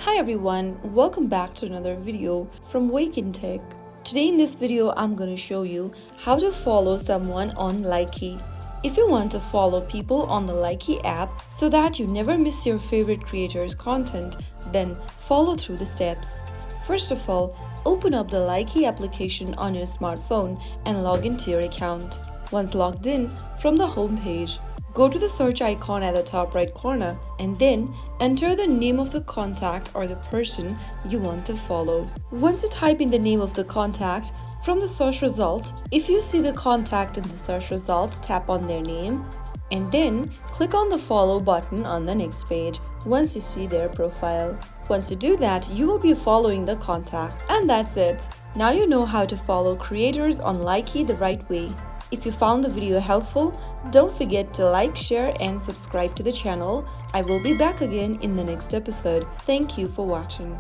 Hi everyone, welcome back to another video from Wake&Tech. Today in this video, I'm going to show you how to follow someone on Likee. If you want to follow people on the Likee app so that you never miss your favorite creators' content, then follow through the steps. First of all, open up the Likee application on your smartphone and log into your account. Once logged in, from the home page, go to the search icon at the top right corner and then enter the name of the contact or the person you want to follow. Once you type in the name of the contact, from the search result, if you see the contact in the search result, tap on their name and then click on the follow button on the next page once you see their profile. Once you do that, you will be following the contact. And that's it. Now you know how to follow creators on Likee the right way. If you found the video helpful, don't forget to like, share and subscribe to the channel. I will be back again in the next episode. Thank you for watching.